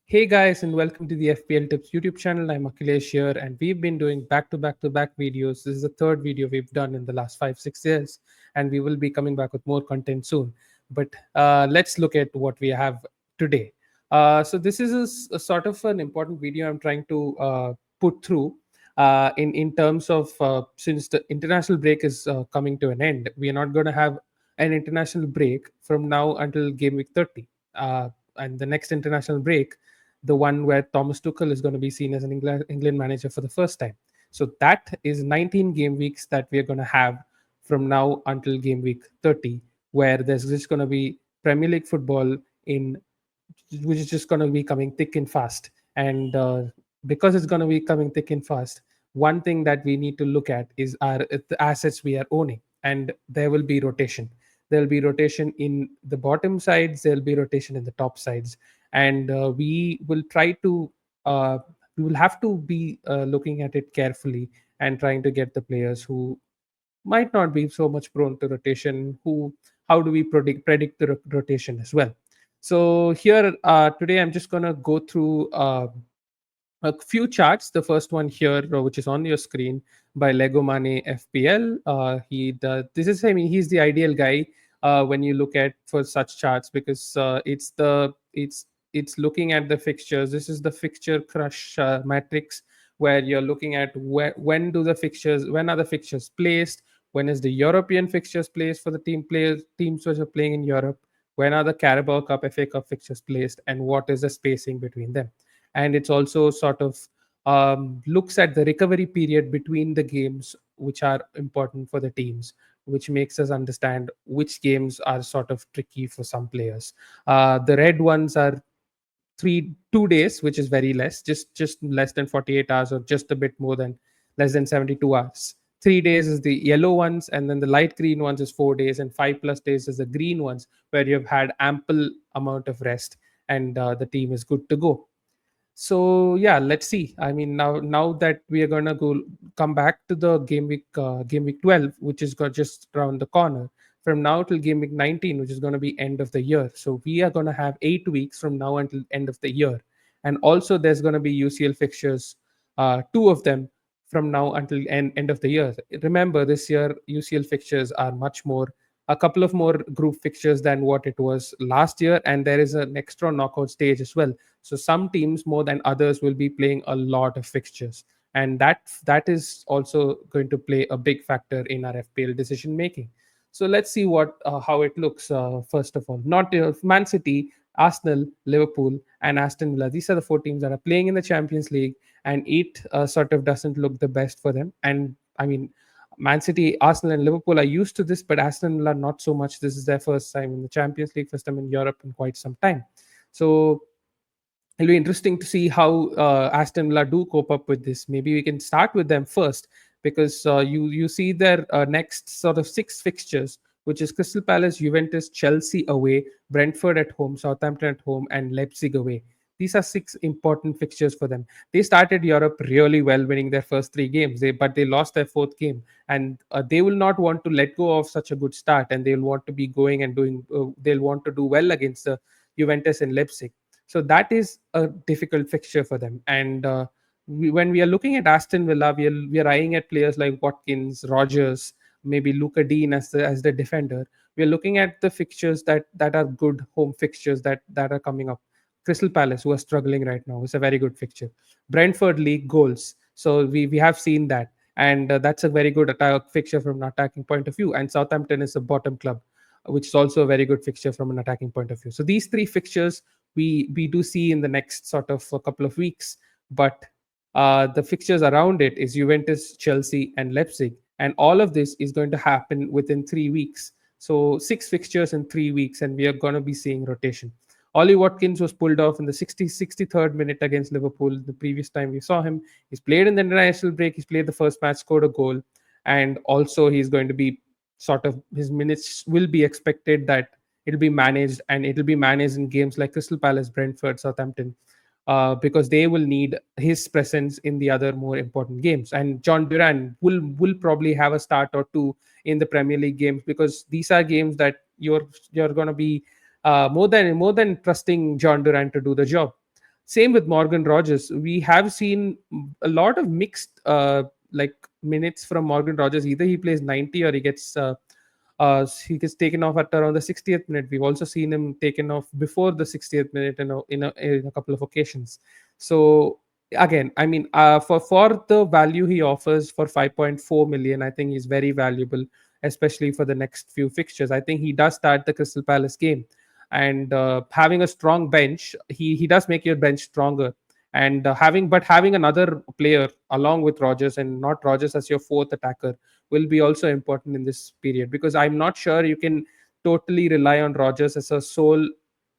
Hey guys, and welcome to the FPL Tips YouTube channel. I'm Akhilesh here, and we've been doing back-to-back videos. This is the third video we've done in the last 5-6 years, and we will be coming back with more content soon. But let's look at what we have today. So this is a sort of an important video I'm trying to put through in terms of since the international break is coming to an end, we are not going to have an international break from now until game week 30. And the next international break, the one where Thomas Tuchel is going to be seen as an England manager for the first time. So that is 19 game weeks that we are going to have from now until game week 30, where there's just going to be Premier League football in which is just going to be coming thick and fast. And because it's going to be coming thick and fast, one thing that we need to look at is the assets we are owning, and there will be rotation. There will be rotation in the bottom sides. There will be rotation in the top sides, and uh, we will have to be looking at it carefully and trying to get the players who might not be so much prone to rotation. Who How do we predict the rotation as well? So here today I'm just gonna go through a few charts. The first one here, which is on your screen, by Lego Mane FPL. He does. This is, I mean, he's the ideal guy when you look at for such charts, because it's looking at the fixtures. This is the fixture crush matrix, where you're looking at when are the fixtures placed, when is the European fixtures placed for the teams which are playing in Europe, when are the Carabao Cup, FA Cup fixtures placed, and what is the spacing between them. And it's also sort of looks at the recovery period between the games, which are important for the teams, which makes us understand which games are sort of tricky for some players. The red ones are 2 days, which is very less, just less than 48 hours, or just a bit more than less than 72 hours. 3 days is the yellow ones, and then the light green ones is 4 days, and 5+ days is the green ones, where you've had ample amount of rest, and the team is good to go. So yeah, let's see. I mean, now that we are gonna come back to the game week 12, which is got just around the corner. From now till game week 19, which is gonna be end of the year. So we are gonna have 8 weeks from now until end of the year, and also there's gonna be UCL fixtures, two of them from now until end of the year. Remember, this year UCL fixtures are much more, a couple of more group fixtures than what it was last year, and there is an extra knockout stage as well. So some teams more than others will be playing a lot of fixtures, and that is also going to play a big factor in our FPL decision making. So let's see what how it looks. First of all, not Man City, Arsenal, Liverpool, and Aston Villa. These are the four teams that are playing in the Champions League, and it sort of doesn't look the best for them. And I mean, Man City, Arsenal, and Liverpool are used to this, but Aston Villa not so much. This is their first time in the Champions League, first time in Europe in quite some time. So it'll be interesting to see how Aston Villa do cope up with this. Maybe we can start with them first, because you see their next sort of six fixtures, which is Crystal Palace, Juventus, Chelsea away, Brentford at home, Southampton at home, and Leipzig away. These are six important fixtures for them. They started Europe really well, winning their first three games, but they lost their fourth game, and they will not want to let go of such a good start, and they'll want to be going and doing. They'll want to do well against the Juventus and Leipzig. So that is a difficult fixture for them. And when we are looking at Aston Villa, we are eyeing at players like Watkins, Rogers, maybe Luca Dean as the defender. We are looking at the fixtures that are good home fixtures that are coming up. Crystal Palace, who are struggling right now, is a very good fixture. Brentford league goals, so we have seen that, and that's a very good attack fixture from an attacking point of view. And Southampton is a bottom club, which is also a very good fixture from an attacking point of view. So these three fixtures we do see in the next sort of a couple of weeks. But the fixtures around it is Juventus, Chelsea, and Leipzig, and all of this is going to happen within 3 weeks. So six fixtures in 3 weeks, and we are going to be seeing rotation. Ollie Watkins was pulled off in the 63rd minute against Liverpool. The previous time we saw him, he's played in the international break. He's played the first match, scored a goal, and also he's going to be sort of, his minutes will be expected that it'll be managed, and it'll be managed in games like Crystal Palace, Brentford, Southampton, because they will need his presence in the other more important games. And John Duran will probably have a start or two in the Premier League games, because these are games that you're going to be more than trusting John Duran to do the job. Same with Morgan Rogers. We have seen a lot of mixed like minutes from Morgan Rogers. Either he plays 90 or he gets taken off at around the 60th minute. We've also seen him taken off before the 60th minute in a couple of occasions. So again, I mean, for the value he offers for 5.4 million, I think he's very valuable, especially for the next few fixtures. I think he does start the Crystal Palace game, and having a strong bench, he does make your bench stronger. And having another player along with Rogers, and not Rogers as your fourth attacker, will be also important in this period, because I'm not sure you can totally rely on Rogers as a sole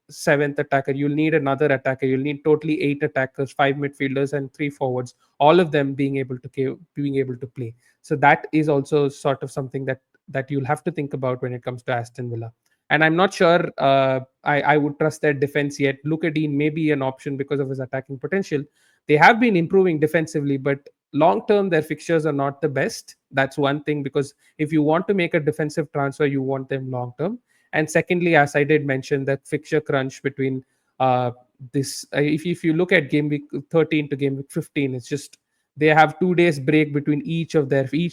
seventh attacker. You'll need another attacker. You'll need totally eight attackers, five midfielders, and three forwards. All of them being able to play. So that is also sort of something that you'll have to think about when it comes to Aston Villa. And I'm not sure I would trust their defense yet. Luka Dean may be an option because of his attacking potential. They have been improving defensively, but long term their fixtures are not the best. That's one thing, because if you want to make a defensive transfer, you want them long term. And secondly, as I did mention, that fixture crunch between this, if you look at game week 13 to game week 15, it's just they have 2 days break between each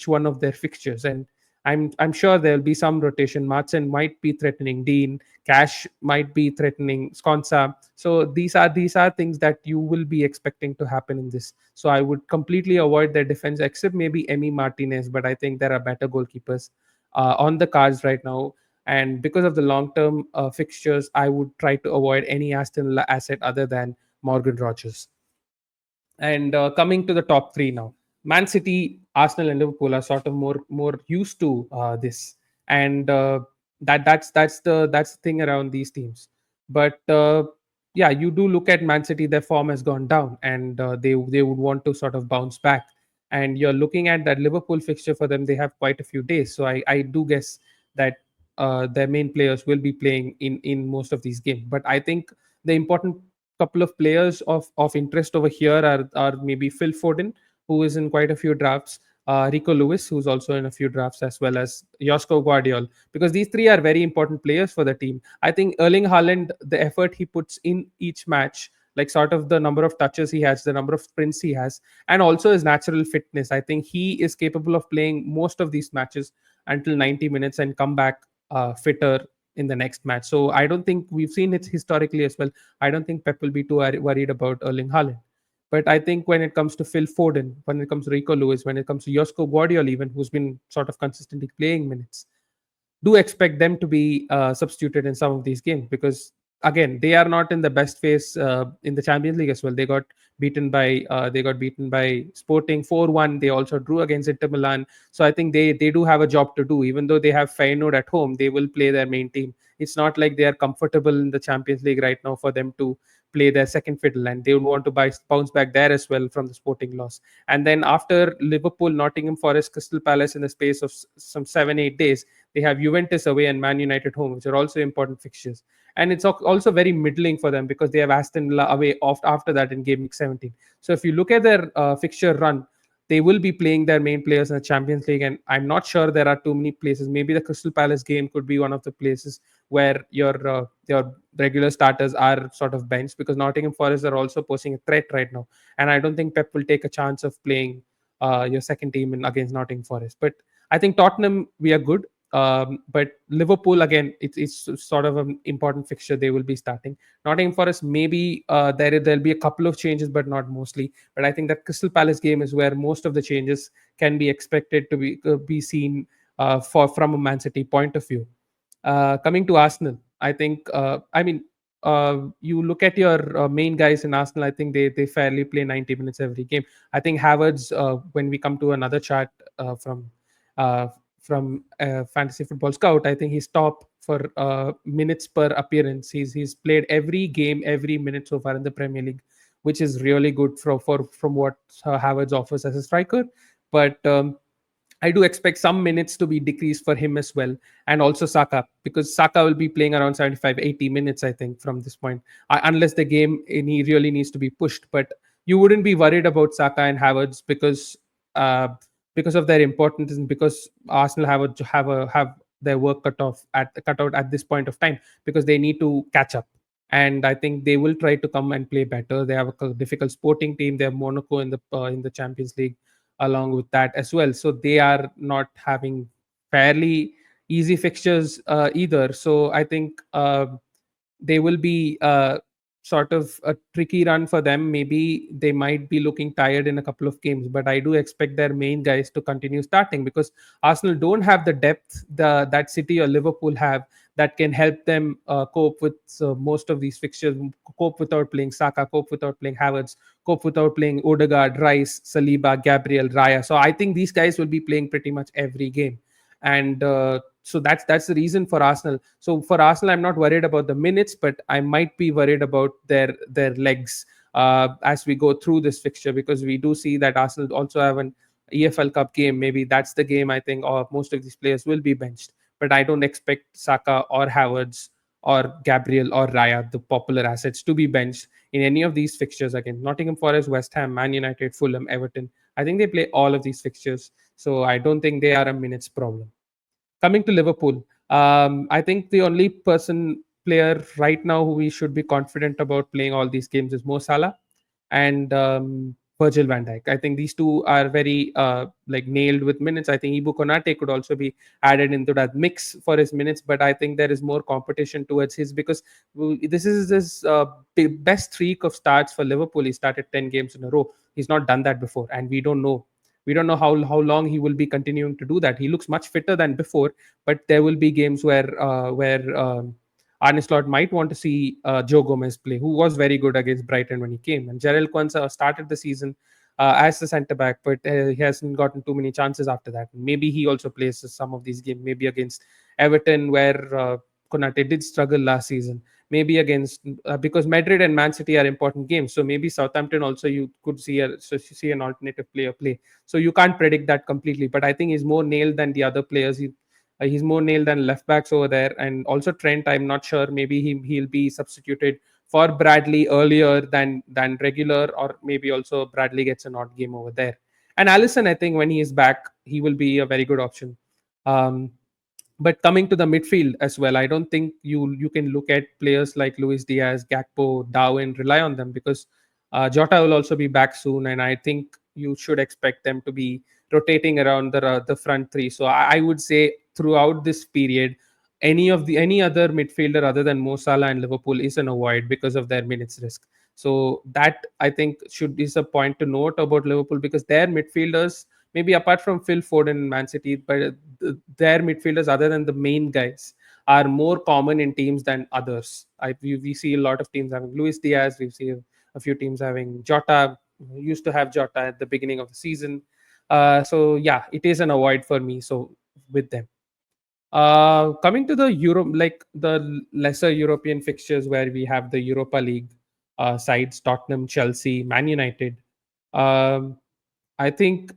one of their fixtures, and I'm sure there'll be some rotation. Martin might be threatening Dean, Cash might be threatening Sconsa. So these are things that you will be expecting to happen in this. So I would completely avoid their defense, except maybe Emi Martinez, but I think there are better goalkeepers on the cards right now. And because of the long term fixtures, I would try to avoid any Aston Villa asset other than Morgan Rogers. And coming to the top three now, Man City, Arsenal, and Liverpool are sort of more used to this, and that's the thing around these teams. But yeah, you do look at Man City; their form has gone down, and they would want to sort of bounce back. And you're looking at that Liverpool fixture for them; they have quite a few days. So I do guess that their main players will be playing in most of these games. But I think the important couple of players of interest over here are maybe Phil Foden, who is in quite a few drafts, Rico Lewis, who's also in a few drafts, as well as Josko Guardiola, because these three are very important players for the team. I think Erling Haaland, the effort he puts in each match, like sort of the number of touches he has, the number of sprints he has, and also his natural fitness, I think he is capable of playing most of these matches until 90 minutes and come back fitter in the next match. So I don't think we've seen it historically as well. I don't think Pep will be too worried about Erling Haaland. But I think when it comes to Phil Foden, when it comes to Rico Lewis, when it comes to Josko Guardiola, even, who's been sort of consistently playing minutes, do expect them to be substituted in some of these games, because again they are not in the best phase in the Champions League as well. They got beaten by Sporting 4-1. They also drew against Inter Milan. So I think they do have a job to do. Even though they have Feyenoord at home, they will play their main team. It's not like they are comfortable in the Champions League right now for them to play their second fiddle, and they would want to bounce back there as well from the Sporting loss. And then after Liverpool, Nottingham Forest, Crystal Palace in the space of some 7-8 days, they have Juventus away and Man United home, which are also important fixtures. And it's also very middling for them, because they have Aston Villa away after that in game week 17. So if you look at their fixture run, they will be playing their main players in the Champions League, and I'm not sure there are too many places. Maybe the Crystal Palace game could be one of the places where your regular starters are sort of benched, because Nottingham Forest are also posing a threat right now, and I don't think Pep will take a chance of playing your second team against Nottingham Forest. But I think Tottenham, we are good. But Liverpool, again, it's sort of an important fixture. They will be starting. Nottingham Forest, maybe there'll be a couple of changes, but not mostly. But I think that Crystal Palace game is where most of the changes can be expected to be seen from a Man City point of view. Coming to Arsenal, I think you look at your main guys in Arsenal. I think they fairly play 90 minutes every game. I think Havertz, when we come to another chart uh, from Fantasy Football Scout, I think he's top for minutes per appearance. He's played every game, every minute so far in the Premier League, which is really good from what Havertz offers as a striker. But I do expect some minutes to be decreased for him as well, and also Saka, because Saka will be playing around 75, 80 minutes, I think, from this point, unless the game he really needs to be pushed. But you wouldn't be worried about Saka and Havertz, because of their importance, and because Arsenal have their work cut out at this point of time, because they need to catch up. and I think they will try to come and play better. They have a difficult Sporting team. They have Monaco in the Champions League along with that as well. So they are not having fairly easy fixtures either. So I think they will be sort of a tricky run for them. Maybe they might be looking tired in a couple of games, but I do expect their main guys to continue starting because Arsenal don't have the depth that City or Liverpool have that can help them cope with most of these fixtures, cope without playing Saka, cope without playing Havertz, cope without playing Odegaard, Rice, Saliba, Gabriel, Raya. So I think these guys will be playing pretty much every game, and so that's the reason for Arsenal. So for Arsenal, I'm not worried about the minutes, but I might be worried about their legs as we go through this fixture, because we do see that Arsenal also have an EFL Cup game. Maybe that's the game I think, or most of these players will be benched. But I don't expect Saka or Havertz or Gabriel or Raya, the popular assets, to be benched in any of these fixtures again. Nottingham Forest, West Ham, Man United, Fulham, Everton. I think they play all of these fixtures, so I don't think they are a minutes problem. Coming to Liverpool, I think the only player right now who we should be confident about playing all these games is Mo Salah and Virgil van Dijk. I think these two are very like nailed with minutes. I think Ibu Konate could also be added into that mix for his minutes, but I think there is more competition towards his, because this is his best streak of starts for Liverpool. He started 10 games in a row. He's not done that before, and we don't know how long he will be continuing to do that. He looks much fitter than before, but there will be games where Arne Slot might want to see Joe Gomez play, who was very good against Brighton when he came. And Jarrell Kwanzaa started the season as the centre back, but he hasn't gotten too many chances after that. Maybe he also plays some of these games, maybe against Everton, where Konate did struggle last season. Maybe against because Madrid and Man City are important games, so maybe Southampton also you could see an alternative player play. So you can't predict that completely, but I think he's more nailed than the other players. He's more nailed than left backs over there, and also Trent. I'm not sure. Maybe he'll be substituted for Bradley earlier than regular, or maybe also Bradley gets an odd game over there. And Allison, I think when he is back, he will be a very good option. Um, but coming to the midfield as well, I don't think you can look at players like Luis Diaz, Gakpo, Darwin, rely on them, because Jota will also be back soon, and I think you should expect them to be rotating around the front three. So I would say throughout this period, any other midfielder other than Mo Salah and Liverpool is an avoid because of their minutes risk. So that I think should is a point to note about Liverpool, because their midfielders, maybe apart from Phil Foden and Man City, but their midfielders other than the main guys are more common in teams than others. We see a lot of teams having Luis Diaz. We see a few teams having Jota. We used to have Jota at the beginning of the season. So yeah, it is an avoid for me. So with them. Coming to the Europe, like the lesser European fixtures where we have the Europa League sides, Tottenham, Chelsea, Man United. Um, I think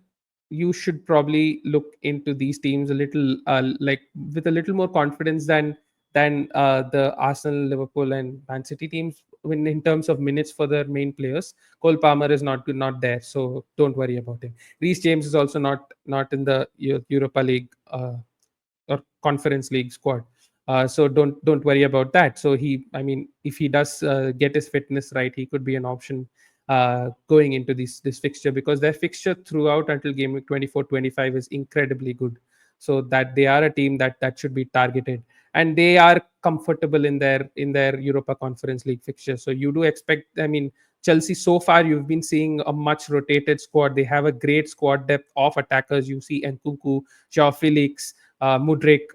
you should probably look into these teams a little, like with a little more confidence than the Arsenal, Liverpool, and Man City teams. When in terms of minutes for their main players, Cole Palmer is not there, so don't worry about him. Reece James is also not in the Europa League or Conference League squad. So don't worry about that. So I mean, if he does get his fitness right, he could be an option going into this fixture, because their fixture throughout until game week 24-25 is incredibly good. So that they are a team that should be targeted, and they are comfortable in their Europa Conference League fixture. So you do expect. I mean, Chelsea so far you've been seeing a much rotated squad. They have a great squad depth of attackers. You see Nkunku, Joao Felix, Mudrik.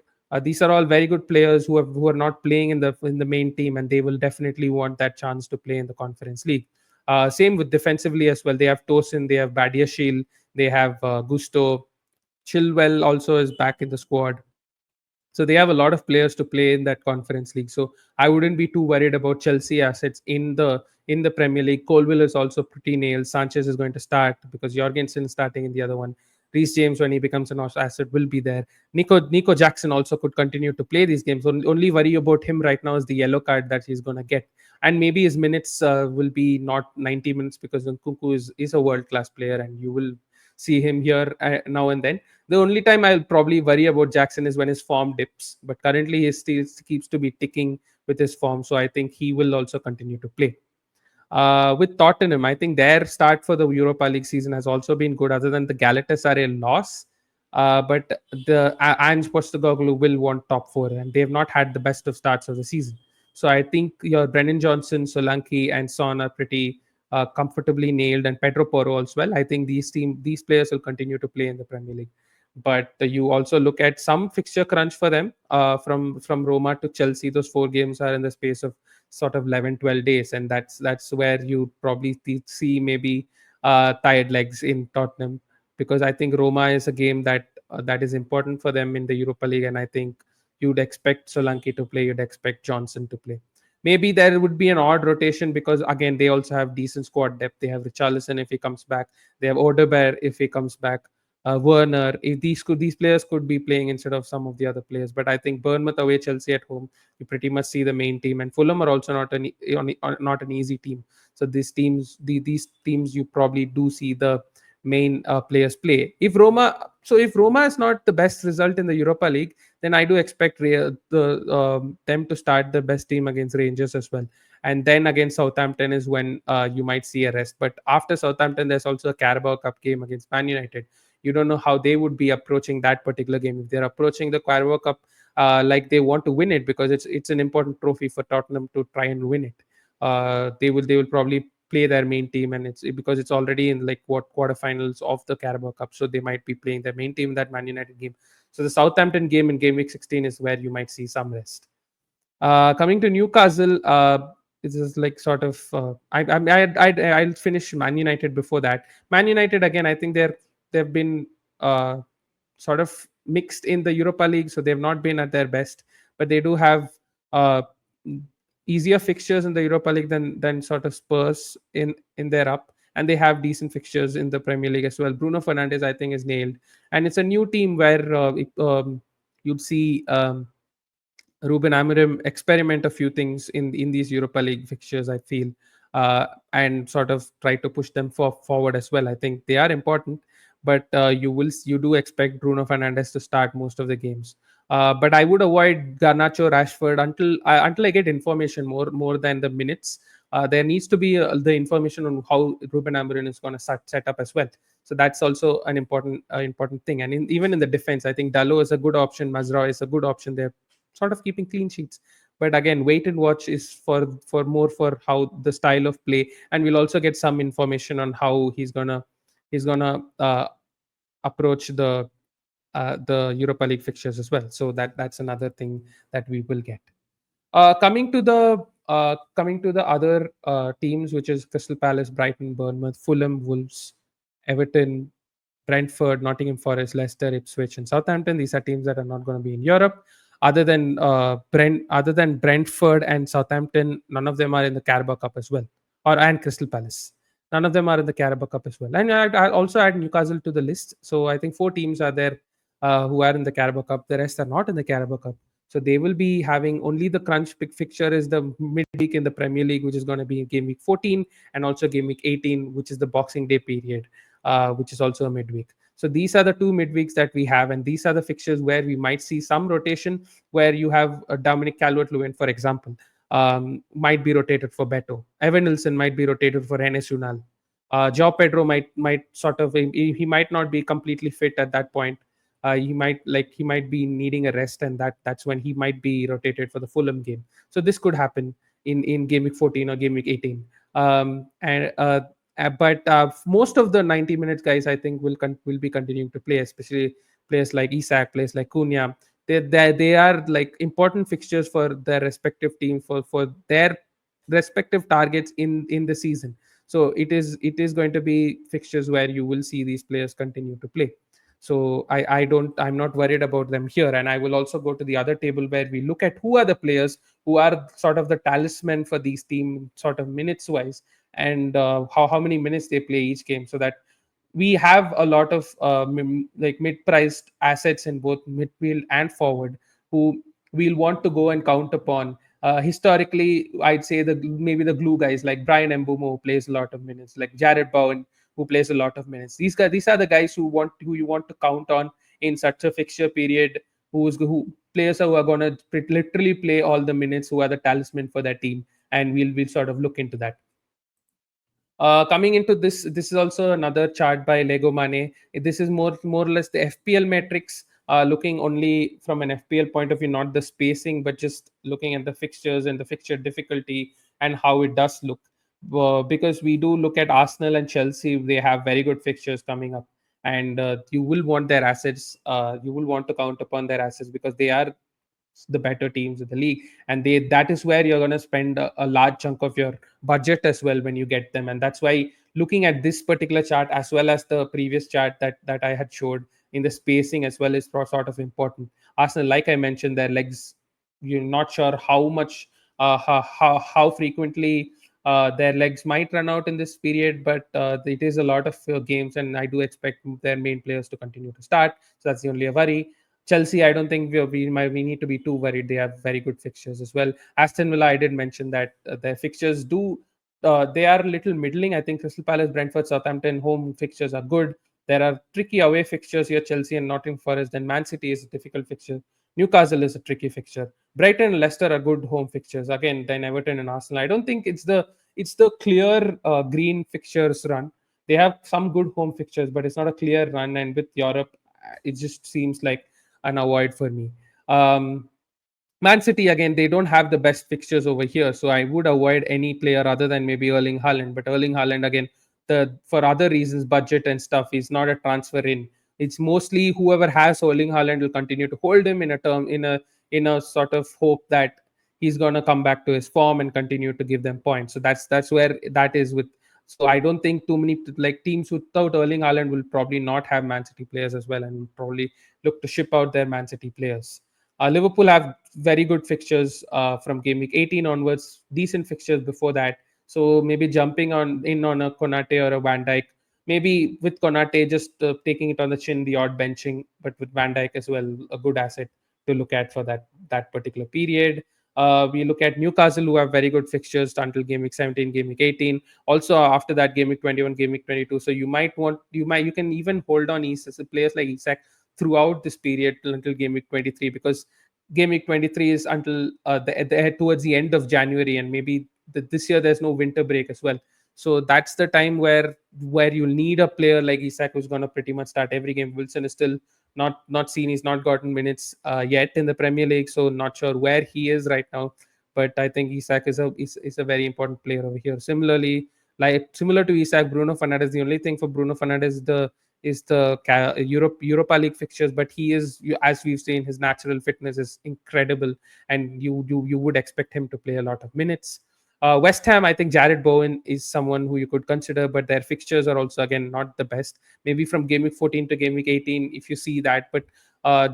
These are all very good players who are not playing in the main team, and they will definitely want that chance to play in the Conference League. Same with defensively as well. They have Tosin, they have Badiashile, they have Gusto. Chilwell also is back in the squad. So they have a lot of players to play in that Conference League. So I wouldn't be too worried about Chelsea assets in the Premier League. Colville is also pretty nailed. Sanchez is going to start because Jorgensen is starting in the other one. Reece James, when he becomes an asset, will be there. Nico Jackson also could continue to play these games. Only worry about him right now is the yellow card that he's going to get, and maybe his minutes will be not 90 minutes, because Nkunku is a world class player, and you will see him here now and then. The only time I'll probably worry about Jackson is when his form dips, but currently he still keeps to be ticking with his form. So I think he will also continue to play. With Tottenham, I think their start for the Europa League season has also been good, other than the Galatasaray loss. But the Ange Postecoglou will want top four, and they have not had the best of starts of the season. So I think your Brennan Johnson, Solanke, and Son are pretty comfortably nailed, and Pedro Porro as well. I think these players will continue to play in the Premier League. But you also look at some fixture crunch for them, from Roma to Chelsea. Those four games are in the space of sort of 11, 12 days, and that's where you probably see maybe tired legs in Tottenham, because I think Roma is a game that is important for them in the Europa League, and I think you'd expect Solanke to play, you'd expect Johnson to play. Maybe there would be an odd rotation, because again they also have decent squad depth. They have Richarlison if he comes back, they have Odegaard if he comes back, Werner. If these players could be playing instead of some of the other players. But I think Bournemouth away, Chelsea at home, you pretty much see the main team, and Fulham are also not an easy team. So these teams you probably do see the main players play. If Roma is not the best result in the Europa League, then I do expect them to start the best team against Rangers as well. And then against Southampton is when you might see a rest. But after Southampton, there's also a Carabao Cup game against Man United. You don't know how they would be approaching that particular game. If they're approaching the Carabao Cup like they want to win it, because it's an important trophy for Tottenham to try and win it. They will probably play their main team, and it's because it's already in like what quarterfinals of the Carabao Cup, so they might be playing their main team in that Man United game. So the Southampton game in game week 16 is where you might see some rest. Coming to Newcastle, this is like sort of I'll finish Man United before that. Man United again, I think they've been sort of mixed in the Europa League, so they've not been at their best. But they do have uh, easier fixtures in the Europa League than sort of Spurs in their up, and they have decent fixtures in the Premier League as well. Bruno Fernandes, I think, is nailed, and it's a new team where you'd see. Ruben Amorim experiment a few things in these Europa League fixtures, I feel, and sort of try to push them forward as well. I think they are important, but you do expect Bruno Fernandes to start most of the games. But I would avoid Garnacho, Rashford until I get information more than the minutes. There needs to be the information on how Ruben Amorim is going to set up as well. So that's also an important thing. And even in the defense, I think Dalot is a good option. Mazraoui is a good option. They're sort of keeping clean sheets. But again, wait and watch is for more for how the style of play, and we'll also get some information on how he's gonna approach the Europa League fixtures as well. So that's another thing that we will get. Coming to the other teams, which is Crystal Palace, Brighton, Bournemouth, Fulham, Wolves, Everton, Brentford, Nottingham Forest, Leicester, Ipswich, and Southampton. These are teams that are not going to be in Europe. Other than Brentford and Southampton, none of them are in the Carabao Cup as well, and Crystal Palace. None of them are in the Carabao Cup as well. And I also add Newcastle to the list. So I think four teams are there who are in the Carabao Cup. The rest are not in the Carabao Cup. So they will be having only the crunch pick fixture is the midweek in the Premier League, which is going to be game week 14, and also game week 18, which is the Boxing Day period, which is also a midweek. So these are the two midweeks that we have, and these are the fixtures where we might see some rotation, where you have Dominic Calvert-Lewin, for example, might be rotated for Beto. Evan Nilsson might be rotated for Enes Unal. Joao Pedro might sort of he might not be completely fit at that point. He might be needing a rest, and that's when he might be rotated for the Fulham game. So this could happen in game week 14 or game week 18. And but most of the 90 minutes guys, I think, will be continuing to play, especially players like Isak, players like Cunha. They are like important fixtures for their respective team, for their respective targets in the season. So it is going to be fixtures where you will see these players continue to play. So I'm not worried about them here. And I will also go to the other table where we look at who are the players who are sort of the talisman for these team, sort of minutes wise, and how many minutes they play each game, so that we have a lot of like mid-priced assets in both midfield and forward who we'll want to go and count upon. Historically, I'd say maybe the glue guys like Brian Mbumo, who plays a lot of minutes, like Jared Bowen, who plays a lot of minutes. These are the guys who you want to count on in such a fixture period, who players who are going to literally play all the minutes, who are the talisman for their team, and we'll sort of look into that. Coming into this is also another chart by Lego Mane. This is more or less the FPL matrix, looking only from an FPL point of view, not the spacing, but just looking at the fixtures and the fixture difficulty and how it does look. Because we do look at Arsenal and Chelsea, they have very good fixtures coming up, and you will want their assets. You will want to count upon their assets because they are the better teams in the league, and they that is where you're going to spend a large chunk of your budget as well when you get them. And that's why looking at this particular chart as well as the previous chart that I had showed in the spacing as well is sort of important. Arsenal, like I mentioned, their legs, you're not sure how much how frequently their legs might run out in this period, but it is a lot of games, and I do expect their main players to continue to start, so that's the only a worry. Chelsea, I don't think we need to be too worried. They have very good fixtures as well. Aston Villa, I did mention that their fixtures do they are a little middling. I think Crystal Palace, Brentford, Southampton home fixtures are good. There are tricky away fixtures here. Chelsea and Nottingham Forest. Then Man City is a difficult fixture. Newcastle is a tricky fixture. Brighton and Leicester are good home fixtures. Again, then Everton and Arsenal. I don't think it's the clear green fixtures run. They have some good home fixtures, but it's not a clear run. And with Europe, it just seems like an avoid for me. Man City, again, they don't have the best fixtures over here, so I would avoid any player other than maybe Erling Haaland. But Erling Haaland, again, the for other reasons, budget and stuff, is not a transfer in. It's mostly whoever has Erling Haaland will continue to hold him in a sort of hope that he's gonna come back to his form and continue to give them points. So that's where that is with. So I don't think too many like teams without Erling Haaland will probably not have Man City players as well, and will probably look to ship out their Man City players. Liverpool have very good fixtures from game week 18 onwards, decent fixtures before that. So maybe jumping on a Konate or a Van Dijk. Maybe with Konate just taking it on the chin, the odd benching, but with Van Dijk as well, a good asset to look at for that particular period. We look at Newcastle, who have very good fixtures until game week 17, game week 18. Also after that, game week 21, game week 22. So you can even hold on players like Isak throughout this period until game week 23, because game week 23 is until towards the end of January, and maybe this year there's no winter break as well. So that's the time where you'll need a player like Isak who's going to pretty much start every game. Wilson is still not seen. He's not gotten minutes yet in the Premier League, so not sure where he is right now. But I think Isak is a very important player over here. Similar to Isak, Bruno Fernandes. The only thing for Bruno Fernandes is the Europa League fixtures, but he is, as we've seen, his natural fitness is incredible, and you would expect him to play a lot of minutes. West Ham, I think Jared Bowen is someone who you could consider, but their fixtures are also again not the best. Maybe from game week 14 to game week 18, if you see that, but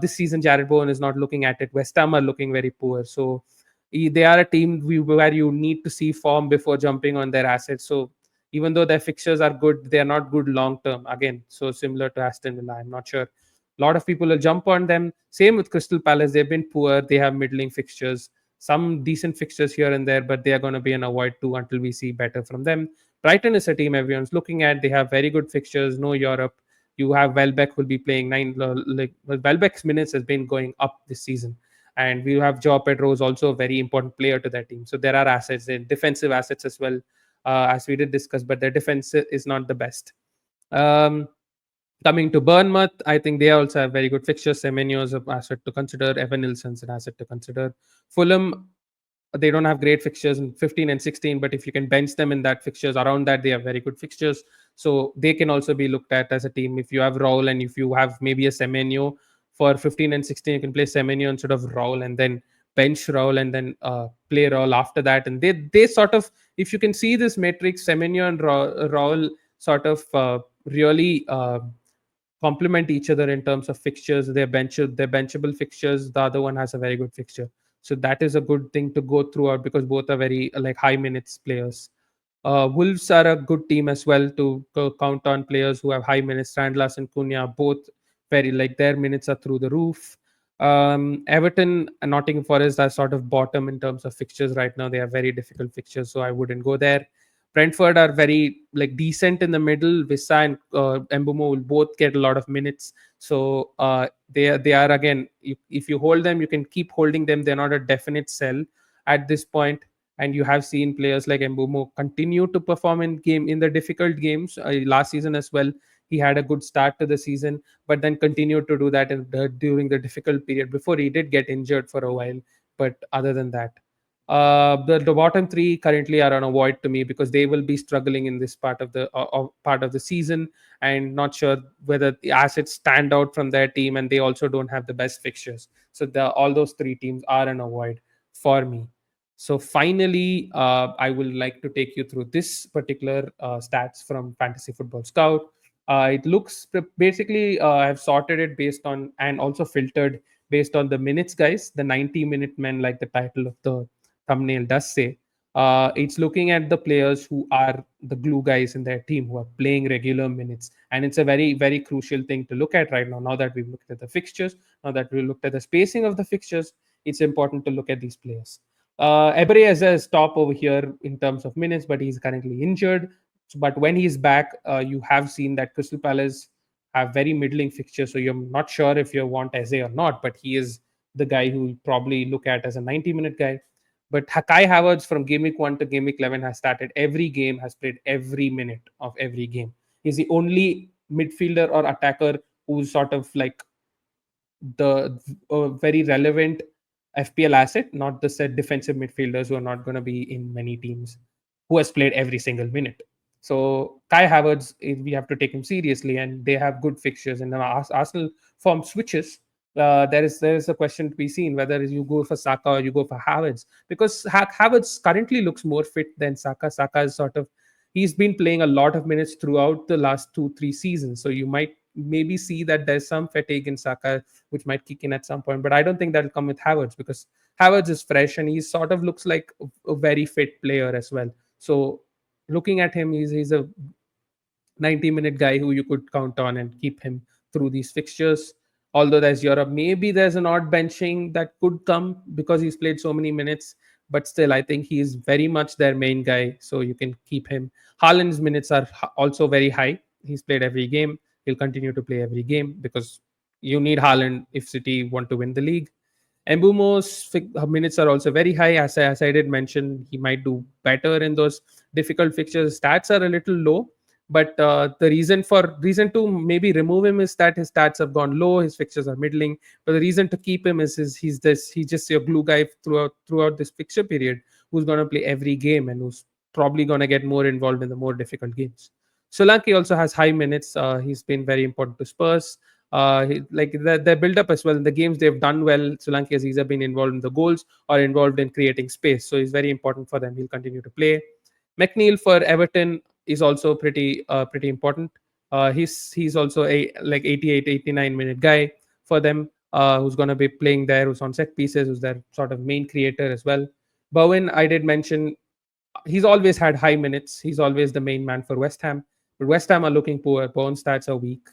this season Jared Bowen is not looking at it. West Ham are looking very poor, so they are a team where you need to see form before jumping on their assets. So even though their fixtures are good, they are not good long term. Again, so similar to Aston Villa, I'm not sure. A lot of people will jump on them. Same with Crystal Palace. They've been poor. They have middling fixtures, some decent fixtures here and there, but they are going to be an avoid too until we see better from them. Brighton is a team everyone's looking at. They have very good fixtures, no Europe. You have Welbeck will be playing Welbeck's minutes has been going up this season. And we have Joe Pedro is also a very important player to their team. So there are assets, defensive assets as well, as we did discuss, but their defense is not the best. Um, Coming to Bournemouth, I think they also have very good fixtures. Semenyo is an asset to consider. Evan Nilsson's an asset to consider. Fulham, they don't have great fixtures in 15 and 16, but if you can bench them in that fixtures around that, they have very good fixtures. So they can also be looked at as a team. If you have Raul and if you have maybe a Semenyo for 15 and 16, you can play Semenyo instead of Raul, and then bench Raul and then play Raul after that. And they sort of, if you can see this matrix, Semenyo and Raul sort of really complement each other in terms of fixtures. They're benchable fixtures. The other one has a very good fixture, so that is a good thing to go throughout because both are very like high minutes players. Wolves are a good team as well to count on players who have high minutes. Randlas and Cunha both very like their minutes are through the roof. Everton and Nottingham Forest are sort of bottom in terms of fixtures right now. They have very difficult fixtures, so I wouldn't go there. Brentford are very like decent in the middle. Vissa and Mbumo will both get a lot of minutes. So they are again. If you hold them, you can keep holding them. They're not a definite sell at this point. And you have seen players like Mbumo continue to perform in the difficult games. Last season as well, he had a good start to the season, but then continued to do that during the difficult period before he did get injured for a while. But other than that, the bottom three currently are on a void to me because they will be struggling in this part of the season, and not sure whether the assets stand out from their team, and they also don't have the best fixtures. So all those three teams are on a void for me. So finally, I will like to take you through this particular stats from Fantasy Football Scout. It looks basically I've sorted it based on and also filtered based on the minutes, guys. The 90-minute men, like the title of the thumbnail does say. It's looking at the players who are the glue guys in their team who are playing regular minutes, and it's a very very crucial thing to look at right now. Now that we've looked at the fixtures, now that we've looked at the spacing of the fixtures, it's important to look at these players. Ebre is a stop over here in terms of minutes, but he's currently injured. But when he's back, you have seen that Crystal Palace have very middling fixtures, so you're not sure if you want Eze or not. But he is the guy who you probably look at as a 90-minute guy. But Kai Havertz from game week 1 to game week 11 has started every game, has played every minute of every game. He's the only midfielder or attacker who's sort of like the very relevant FPL asset, not the set defensive midfielders who are not going to be in many teams, who has played every single minute. So Kai Havertz, we have to take him seriously, and they have good fixtures. And now Arsenal form switches. There is a question to be seen whether you go for Saka or you go for Havertz, because Havertz currently looks more fit than Saka. Saka is sort of, he's been playing a lot of minutes throughout the last 2-3 seasons, so you might maybe see that there's some fatigue in Saka which might kick in at some point. But I don't think that'll come with Havertz, because Havertz is fresh and he sort of looks like a very fit player as well. So looking at him, he's a 90-minute guy who you could count on and keep him through these fixtures. Although there's Europe, maybe there's an odd benching that could come because he's played so many minutes. But still, I think he's very much their main guy, so you can keep him. Haaland's minutes are also very high. He's played every game. He'll continue to play every game because you need Haaland if City want to win the league. Mbumo's minutes are also very high. As I did mention, he might do better in those difficult fixtures. Stats are a little low, but the reason to maybe remove him is that his stats have gone low, his fixtures are middling. But the reason to keep him is he's just your glue guy throughout this fixture period, who's going to play every game and who's probably going to get more involved in the more difficult games. Solanke also has high minutes. He's been very important to Spurs. Like their build up as well in the games they've done well. Solanke has either been involved in the goals or involved in creating space, so he's very important for them. He'll continue to play. McNeil for Everton is also pretty important. He's also a like 88, 89-minute guy for them, who's going to be playing there, who's on set pieces, who's their sort of main creator as well. Bowen, I did mention, he's always had high minutes. He's always the main man for West Ham, but West Ham are looking poor. Bowen stats are weak.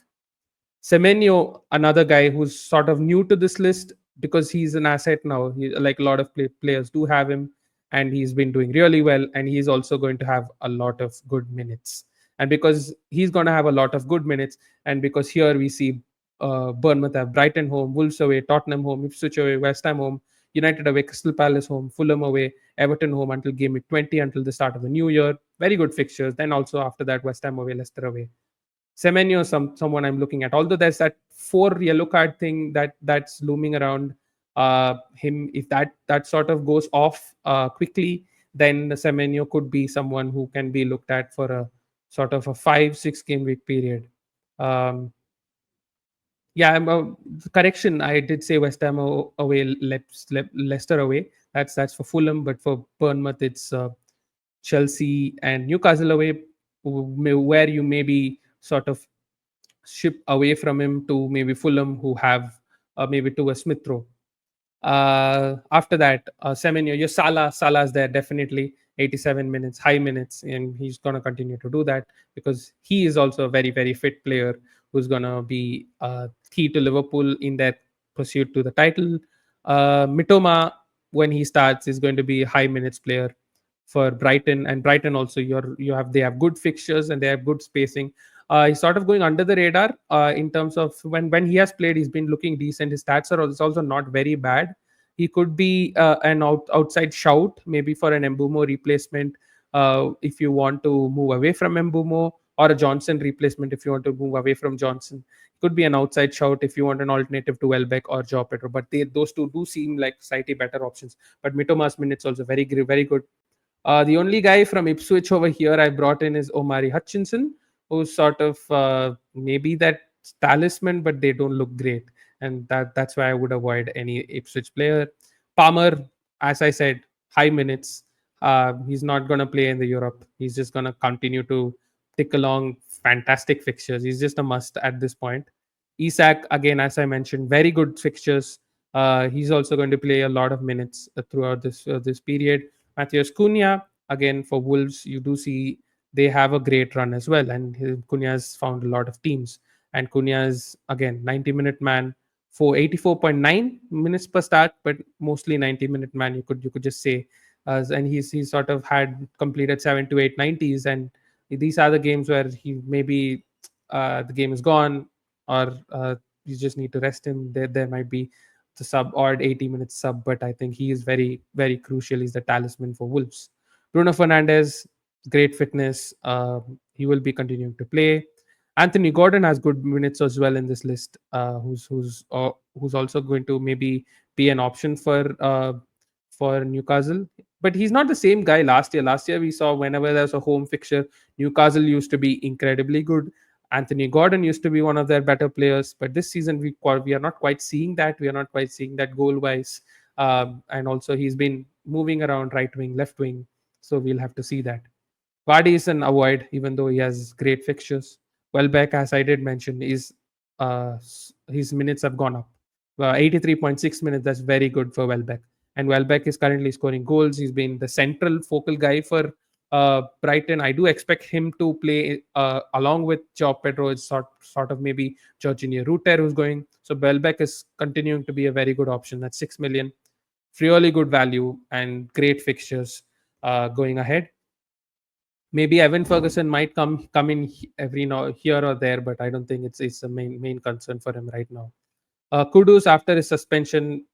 Semenyo, another guy who's sort of new to this list because he's an asset now. Like a lot of players do have him, and he's been doing really well. And he's also going to have a lot of good minutes. And because he's going to have a lot of good minutes, and because here we see Bournemouth have Brighton home, Wolves away, Tottenham home, Ipswich away, West Ham home, United away, Crystal Palace home, Fulham away, Everton home until game week 20, until the start of the new year. Very good fixtures. Then also after that, West Ham away, Leicester away. Semenyo, someone I'm looking at. Although there's that 4 yellow card thing that's looming around him. If that sort of goes off quickly, then Semenyo could be someone who can be looked at for a sort of a 5-6 game week period. Um, yeah, correction. I did say West Ham away, Leicester away. That's for Fulham, but for Bournemouth, it's Chelsea and Newcastle away, where you maybe sort of ship away from him to maybe Fulham, who have maybe to a Smith Rowe. After that, Semenyo, your Salah's there definitely. 87 minutes, high minutes, and he's going to continue to do that because he is also a very, very fit player who's going to be key to Liverpool in their pursuit to the title. Mitoma, when he starts, is going to be a high minutes player. for Brighton. And Brighton also, they have good fixtures and they have good spacing. He's sort of going under the radar in terms of when he has played, he's been looking decent. His stats are also not very bad. He could be an outside shout, maybe for an Embumo replacement if you want to move away from Embumo, or a Johnson replacement if you want to move away from Johnson. Could be an outside shout if you want an alternative to Welbeck or Joe Pedro. But those two do seem like slightly better options. But Mitoma's minutes also very good. The only guy from Ipswich over here I brought in is Omari Hutchinson, who's sort of maybe that talisman, but they don't look great, and that's why I would avoid any Ipswich player. Palmer, as I said, high minutes. He's not going to play in the Europe. He's just going to continue to tick along. Fantastic fixtures. He's just a must at this point. Isak, again, as I mentioned, very good fixtures. He's also going to play a lot of minutes throughout this period. Matheus Cunha, again for Wolves, you do see they have a great run as well, and Cunha has found a lot of teams. And Cunha is again 90-minute man for 84.9 minutes per start, but mostly 90-minute man. You could just say, and he's sort of had completed 7 to 8 90s, and these are the games where he maybe the game is gone, or you just need to rest him. There might be the sub odd 80 minutes sub, but I think he is very crucial. He's the talisman for Wolves. Bruno Fernandes, great fitness. He will be continuing to play. Anthony Gordon has good minutes as well in this list. Who's also going to maybe be an option for Newcastle. But he's not the same guy last year. Last year we saw whenever there's a home fixture, Newcastle used to be incredibly good. Anthony Gordon used to be one of their better players, but this season we are not quite seeing that. We are not quite seeing that goal wise, and also he's been moving around right wing, left wing, so we'll have to see that. Vardy is an avoid, even though he has great fixtures. Welbeck, as I did mention, is his minutes have gone up. 83.6 minutes, that's very good for Welbeck. And Welbeck is currently scoring goals. He's been the central focal guy for Brighton. I do expect him to play along with Joe Pedro. It's sort of maybe Jorginho Ruter who's going. So Welbeck is continuing to be a very good option. That's 6 million. Really good value and great fixtures going ahead. Maybe Evan Ferguson might come in every now here or there, but I don't think it's a main concern for him right now. Kudus after his suspension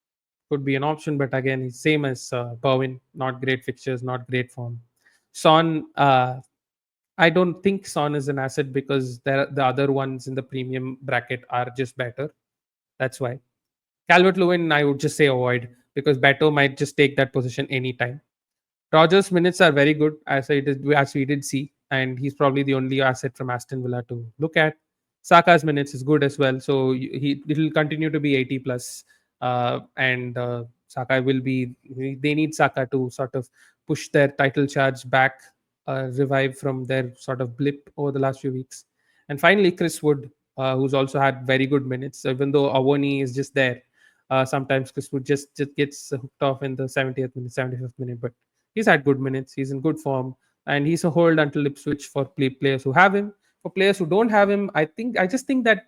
could be an option, but again, he's same as Bowen. Not great fixtures, not great form. Son, I don't think Son is an asset because the other ones in the premium bracket are just better. That's why. Calvert Lewin, I would just say avoid because Beto might just take that position anytime. Rogers' minutes are very good, as we did see, and he's probably the only asset from Aston Villa to look at. Saka's minutes is good as well, so it'll continue to be 80 plus, and Saka will be. They need Saka to sort of push their title charge back, revive from their sort of blip over the last few weeks. And finally, Chris Wood, who's also had very good minutes, even though Awoni is just there. Sometimes Chris Wood just gets hooked off in the 70th minute, 75th minute, but he's had good minutes. He's in good form, and he's a hold until Ipswich for players who have him. For players who don't have him, I just think that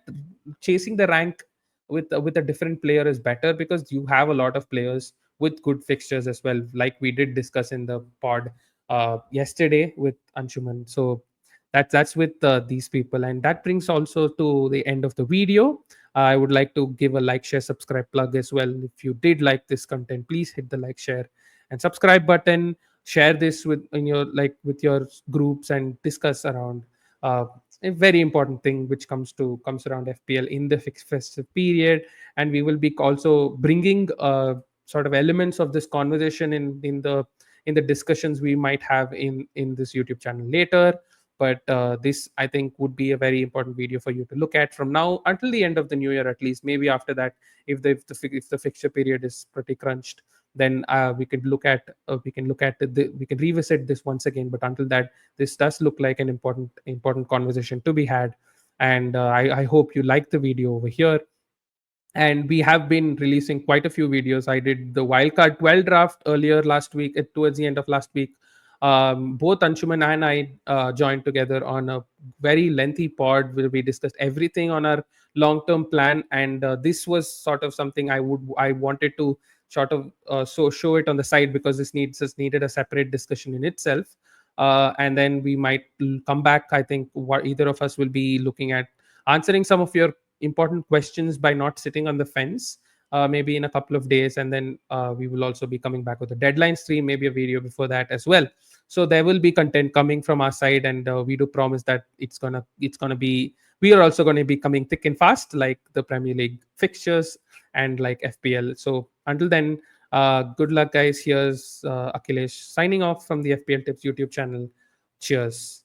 chasing the rank with a different player is better because you have a lot of players with good fixtures as well, like we did discuss in the pod yesterday with Anshuman. So that's with these people, and that brings also to the end of the video. I would like to give a like, share, subscribe plug as well. If you did like this content, please hit the like, share, and subscribe button. Share this with your groups and discuss around a very important thing which comes around FPL in the festive period. And we will be also bringing sort of elements of this conversation in the discussions we might have in this YouTube channel later. But this, I think, would be a very important video for you to look at from now until the end of the new year, at least. Maybe after that, if the fixture period is pretty crunched, then we can revisit this once again. But until that, this does look like an important conversation to be had. And I hope you like the video over here. And we have been releasing quite a few videos. I did the wildcard 12 draft earlier last week, towards the end of last week. Both Anshuman and I joined together on a very lengthy pod where we discussed everything on our long-term plan, and this was sort of something I wanted to so show it on the side, because this needed a separate discussion in itself. And then we might come back. I think what either of us will be looking at answering some of your important questions by not sitting on the fence, maybe in a couple of days. And then we will also be coming back with a deadline stream, maybe a video before that as well. So there will be content coming from our side, and we do promise that it's gonna be, we are also going to be coming thick and fast, like the Premier League fixtures and like FPL. So until then, good luck, guys. Here's Akhilesh signing off from the FPL Tips YouTube channel. Cheers.